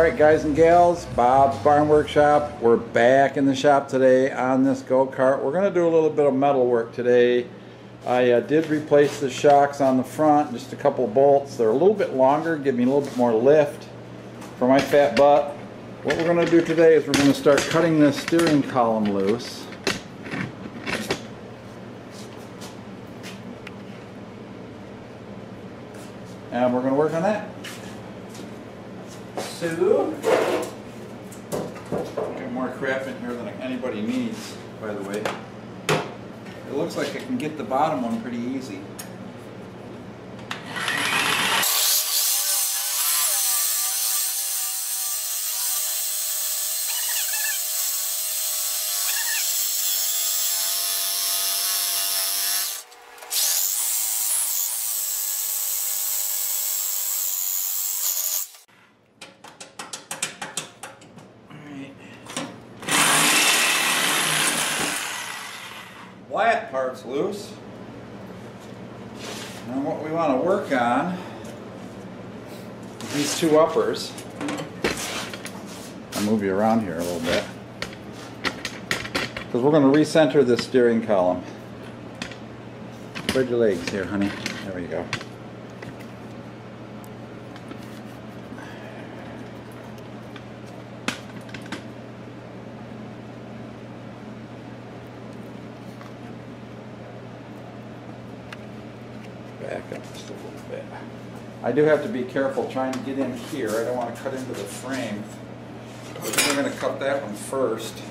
Alright guys and gals, Bob's Barn Workshop. We're back in the shop today on this go-kart. We're going to do a little bit of metal work today. I did replace the shocks on the front, just a couple of bolts. They're a little bit longer, give me a little bit more lift for my fat butt. What we're going to do today is we're going to start cutting this steering column loose. And we're going to work on that. So, got more crap in here than anybody needs, by the way. It looks like I can get the bottom one pretty easy. Flat part's loose, and what we want to work on is these two uppers. I'll move you around here a little bit because we're going to recenter this steering column. Spread your legs here, honey. There we go. Back up just a little bit. I do have to be careful trying to get in here. I don't want to cut into the frame. But we're going to cut that one first.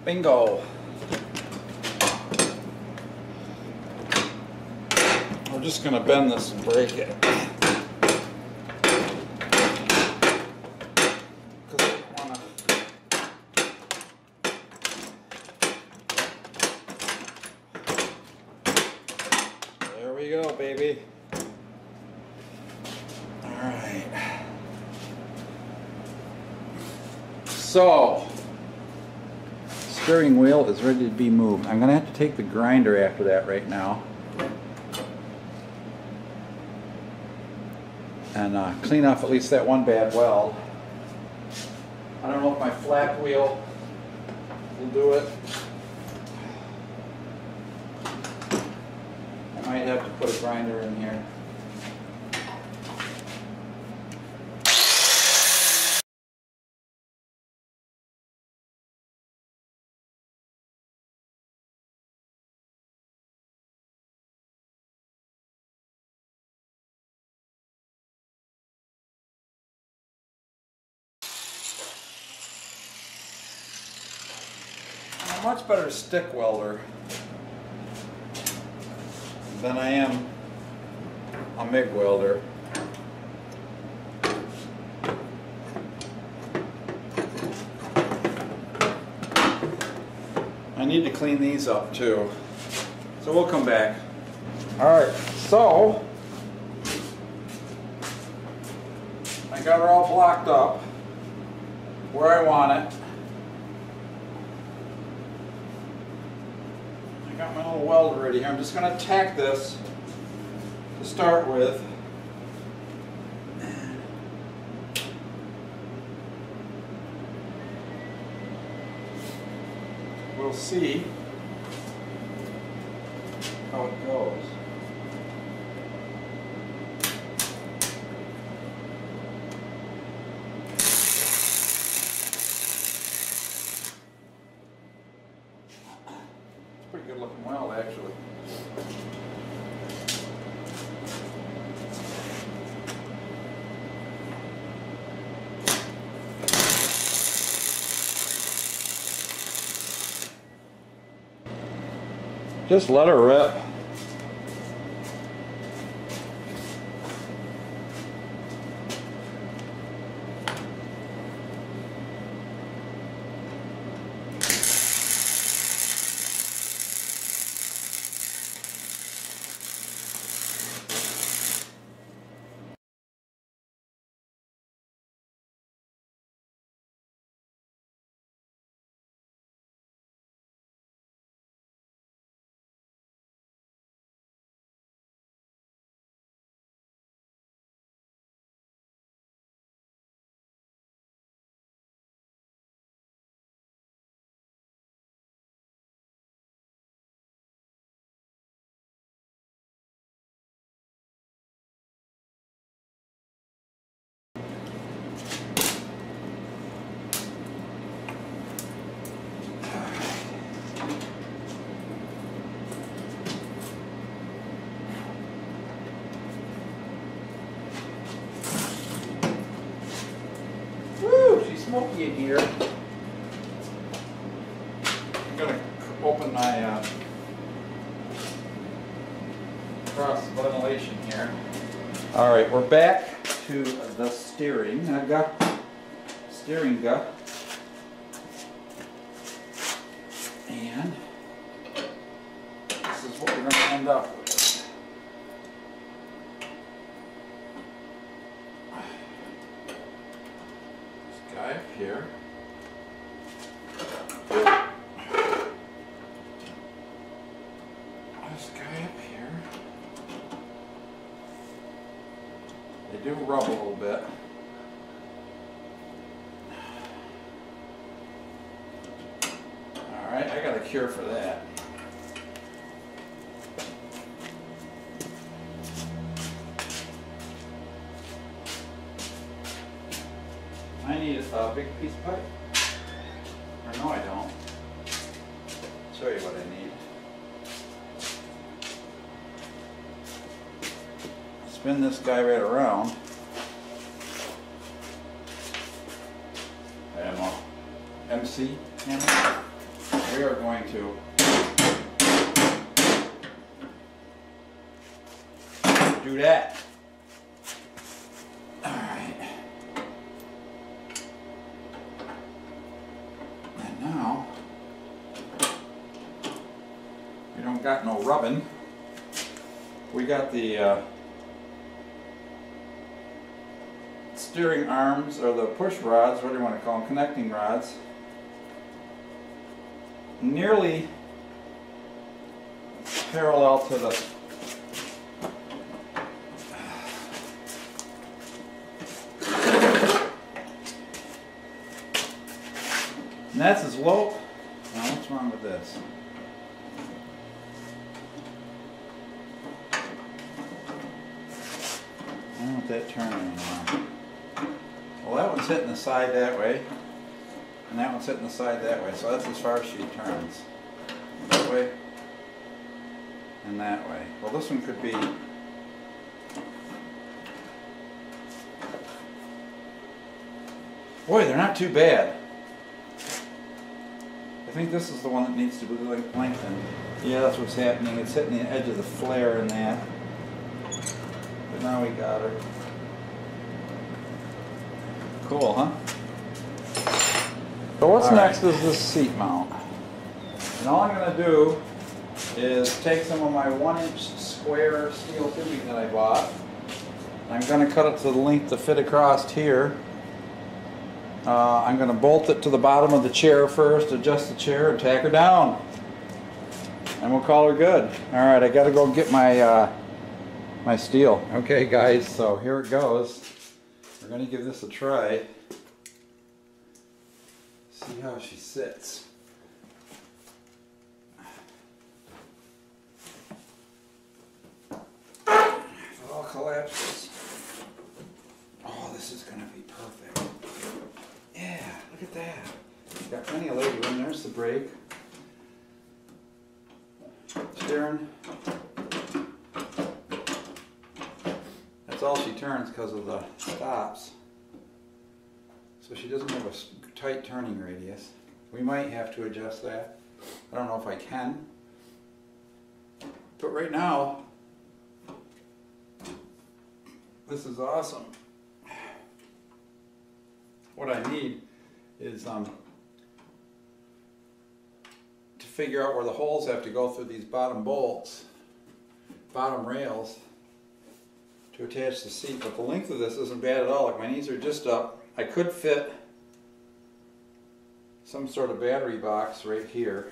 Bingo! We're just going to bend this and break it. There we go, baby. Alright. So, steering wheel is ready to be moved. I'm going to have to take the grinder after that right now and clean off at least that one bad weld. I don't know if my flat wheel will do it. I might have to put a grinder in here. I'm a much better stick welder than I am a MIG welder. I need to clean these up too, so we'll come back. Alright, so I got her all blocked up where I want it. I got my little weld ready here. I'm just going to tack this to start with. We'll see how it goes. Pretty good looking weld, actually. Just let her rip. key in here. I'm going to open my cross ventilation here. All right, we're back to the steering. I've got steering gut. And this is what we're going to end up with. This guy up here. This guy up here. They do rub a little bit. Alright, I got a cure for that. I need a big piece of pipe. Or no, I don't. Show you what I need. Spin this guy right around. I am a MC hammer. We are going to do that. All right. And now we don't got no rubbing. We got the steering arms, or the push rods, what do you want to call them, connecting rods, nearly parallel to the and that's as low. Now what's wrong with this? I don't want that turning anymore. Well, that one's hitting the side that way, and that one's hitting the side that way, so that's as far as she turns. That way, and that way. Well, this one could be... Boy, they're not too bad. I think this is the one that needs to be lengthened. Yeah, that's what's happening. It's hitting the edge of the flare in that. But now we got her. Cool, huh? So what's next is this seat mount. And all I'm going to do is take some of my 1-inch square steel tubing that I bought. I'm going to cut it to the length to fit across here. I'm going to bolt it to the bottom of the chair first, adjust the chair, and tack her down. And we'll call her good. Alright, I got to go get my my steel. Okay guys, so here it goes. We're going to give this a try. See how she sits. If it all collapses. Oh, this is going to be perfect. Yeah, look at that. Got plenty of leg room. There's the brake. Steering. That's all she turns because of the stops. So she doesn't have a tight turning radius. We might have to adjust that. I don't know if I can. But right now, this is awesome. What I need is to figure out where the holes have to go through these bottom bolts, bottom rails, to attach the seat. But the length of this isn't bad at all. Like, my knees are just up. I could fit some sort of battery box right here.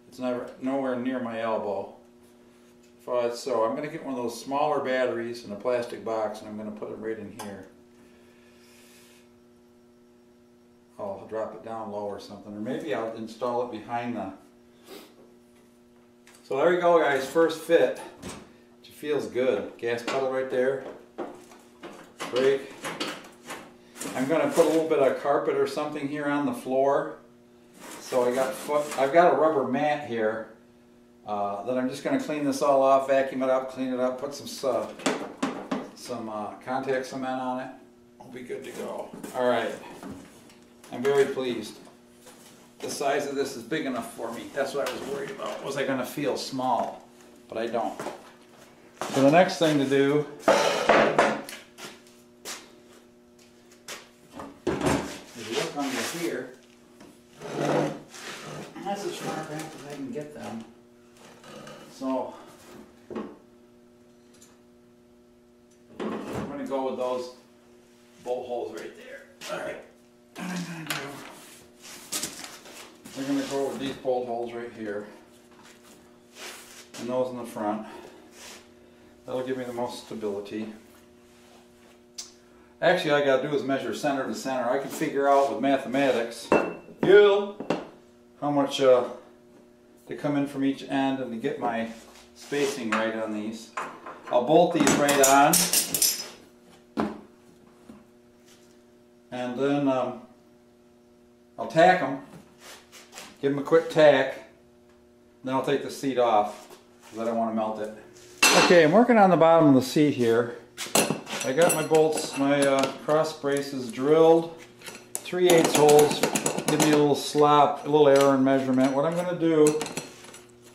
It's nowhere near my elbow. So I'm going to get one of those smaller batteries in a plastic box, and I'm going to put it right in here. I'll drop it down low or something, or maybe I'll install it behind the... So there we go guys, first fit. It feels good. Gas pedal right there. Brake. I'm going to put a little bit of carpet or something here on the floor. So I've got a rubber mat here that I'm just going to clean this all off, vacuum it up, clean it up, put some contact cement on it. We'll be good to go. Alright. I'm very pleased. The size of this is big enough for me. That's what I was worried about. Was I going to feel small? But I don't. So the next thing to do is look under here. That's as far back as I can get them. So I'm going to go with those bolt holes right there. Alright. What I'm going to do, we're going to go with these bolt holes right here. And those in the front. That'll give me the most stability. Actually, all I got to do is measure center to center. I can figure out with mathematics how much to come in from each end and to get my spacing right on these. I'll bolt these right on. And then I'll tack them. Give them a quick tack. Then I'll take the seat off because I don't want to melt it. Okay, I'm working on the bottom of the seat here. I got my bolts, my cross braces drilled, 3/8 holes. Give me a little slop, a little error in measurement. What I'm going to do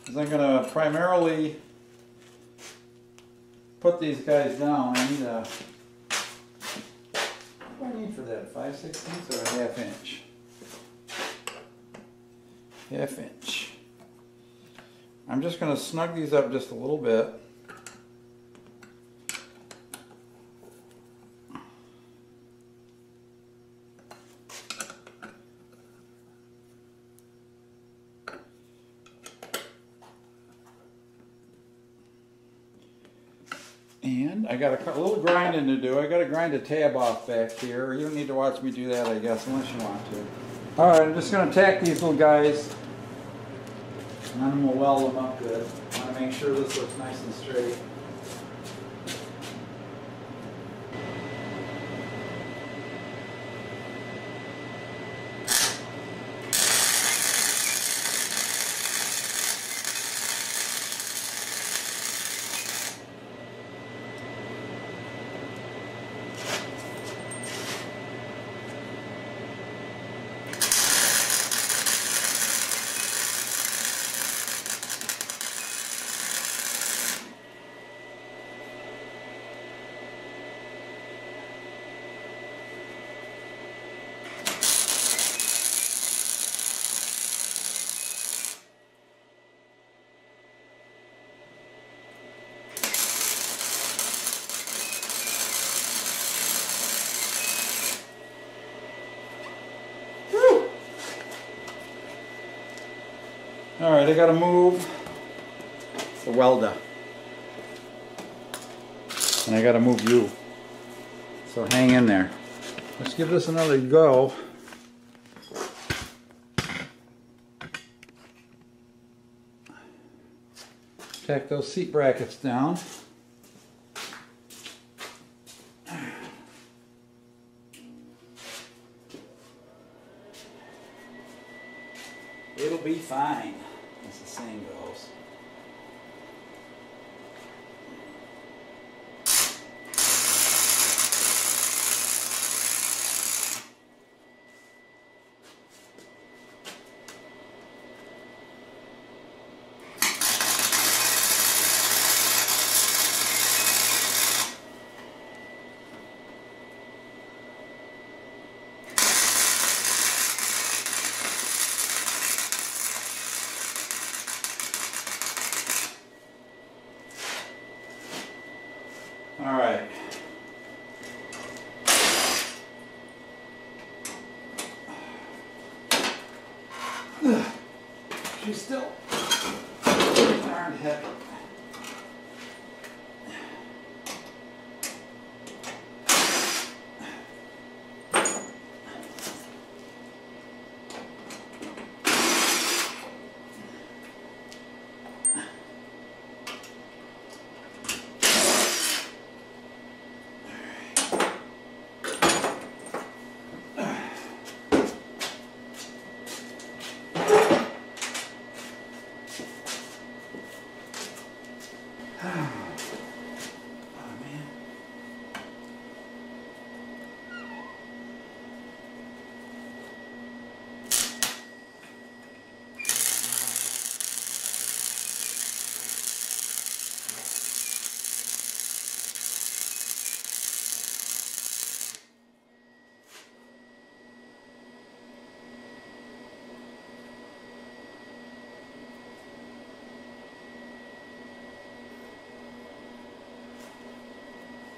is I'm going to primarily put these guys down. I need a, what do I need for that? 5/16 or a 1/2 inch? 1/2 inch. I'm just going to snug these up just a little bit. And I got a little grinding to do. I got to grind a tab off back here. You don't need to watch me do that, I guess, unless you want to. Alright, I'm just going to tack these little guys. And then we'll weld them up good. I want to make sure this looks nice and straight. Alright, I gotta move the welder. And I gotta move you. So hang in there. Let's give this another go. Tack those seat brackets down. It'll be fine, as the saying goes. All right. She's still darn heavy.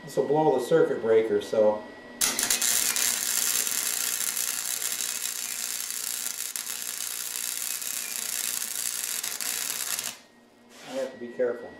This will blow the circuit breaker, so I have to be careful.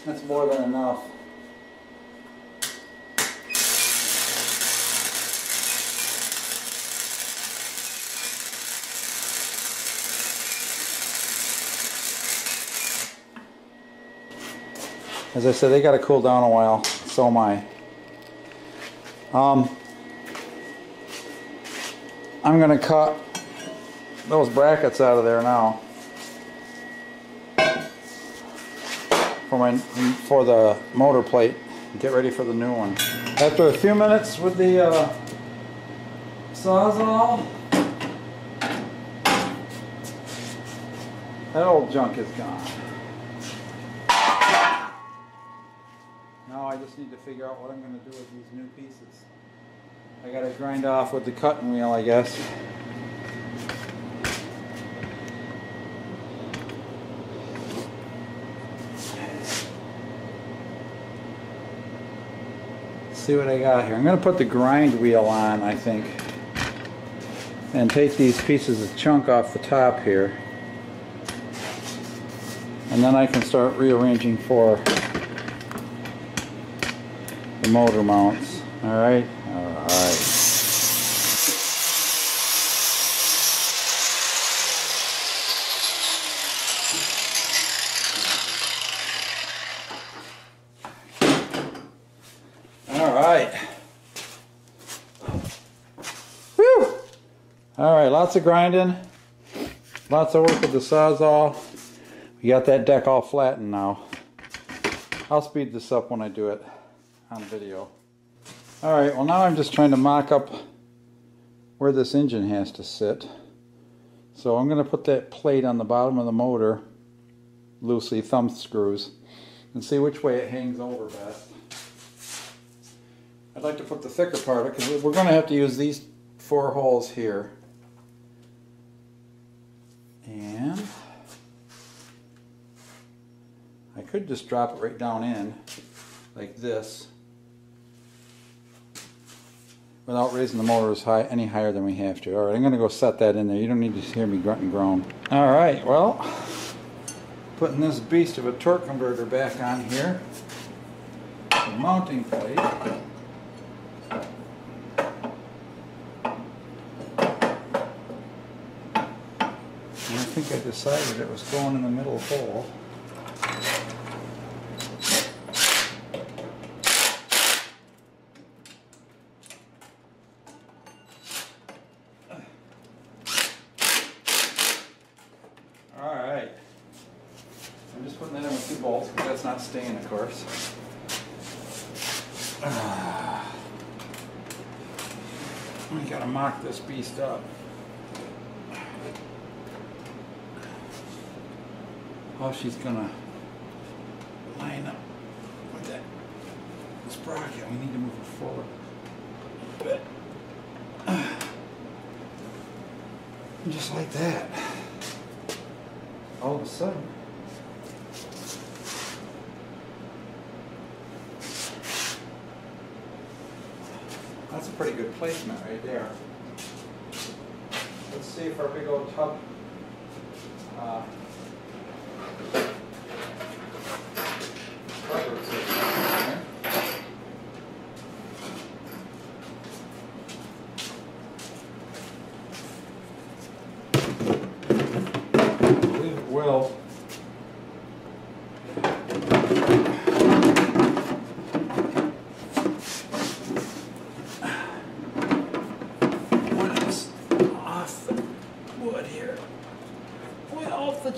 That's more than enough. As I said, they got to cool down a while. So am I. I'm going to cut those brackets out of there now for the motor plate. Get ready for the new one. After a few minutes with the Sawzall, that old junk is gone. Now I just need to figure out what I'm going to do with these new pieces. I got to grind off with the cutting wheel, I guess. See what I got here. I'm going to put the grind wheel on, I think, and take these pieces of chunk off the top here, and then I can start rearranging for the motor mounts. Alright? Alright. Woo! Alright, lots of grinding, lots of work with the Sawzall. We got that deck all flattened now. I'll speed this up when I do it on video. Alright, well now I'm just trying to mock up where this engine has to sit. So I'm going to put that plate on the bottom of the motor, loosely thumb screws, and see which way it hangs over best. I'd like to put the thicker part of it because we're going to have to use these 4 holes here. And I could just drop it right down in like this without raising the motors any higher than we have to. Alright, I'm going to go set that in there. You don't need to hear me grunt and groan. Alright, well, putting this beast of a torque converter back on here. The mounting plate. And I think I decided it was going in the middle hole. Alright. I'm just putting that in with 2 bolts because that's not staying, of course. We gotta mock this beast up. How she's gonna line up with that sprocket. We need to move it forward a bit. Just like that. All of a sudden, that's a pretty good placement right there. Let's see if our big old tub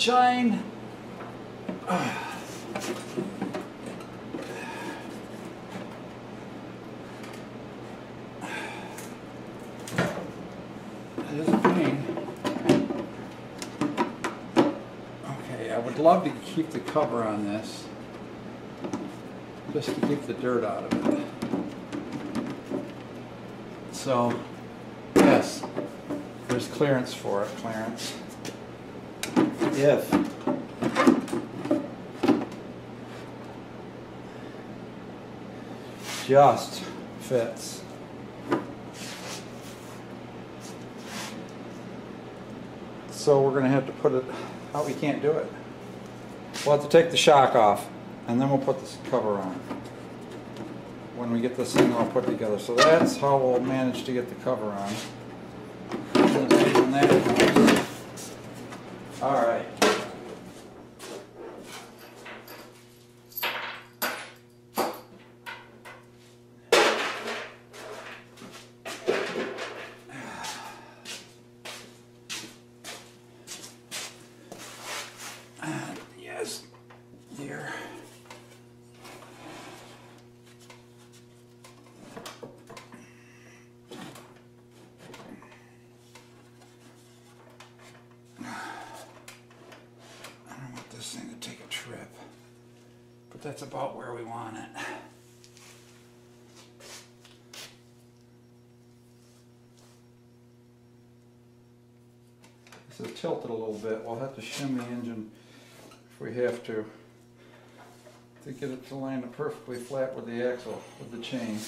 shine. It is a pain. Okay, I would love to keep the cover on this, just to keep the dirt out of it. So, yes, there's clearance for it, Clarence. If just fits. So we're going to have to put it out. We can't do it. We'll have to take the shock off, and then we'll put this cover on when we get this thing all put together. So that's how we'll manage to get the cover on. All right. Yes, dear. This thing to take a trip, but that's about where we want it. This is tilted a little bit. We'll have to shim the engine if we have to get it to line up perfectly flat with the axle, with the chain.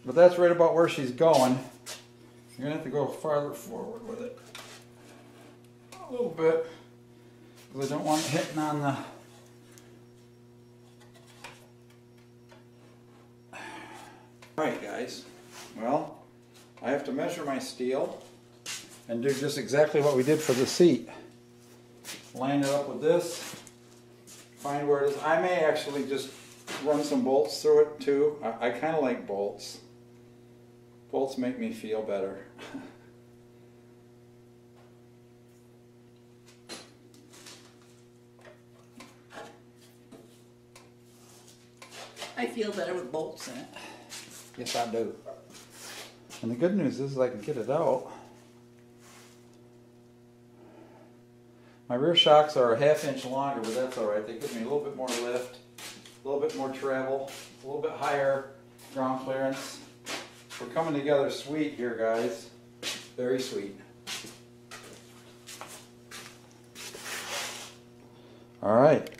But that's right about where she's going. You're gonna have to go farther forward with it a little bit, because I don't want it hitting on the... Alright guys, well, I have to measure my steel and do just exactly what we did for the seat. Line it up with this, find where it is. I may actually just run some bolts through it too. I kind of like bolts. Bolts make me feel better. I feel better with bolts in it. Yes, I do. And the good news is I can get it out. My rear shocks are a ½ inch longer, but that's alright. They give me a little bit more lift, a little bit more travel, a little bit higher ground clearance. We're coming together sweet here, guys. Very sweet. Alright.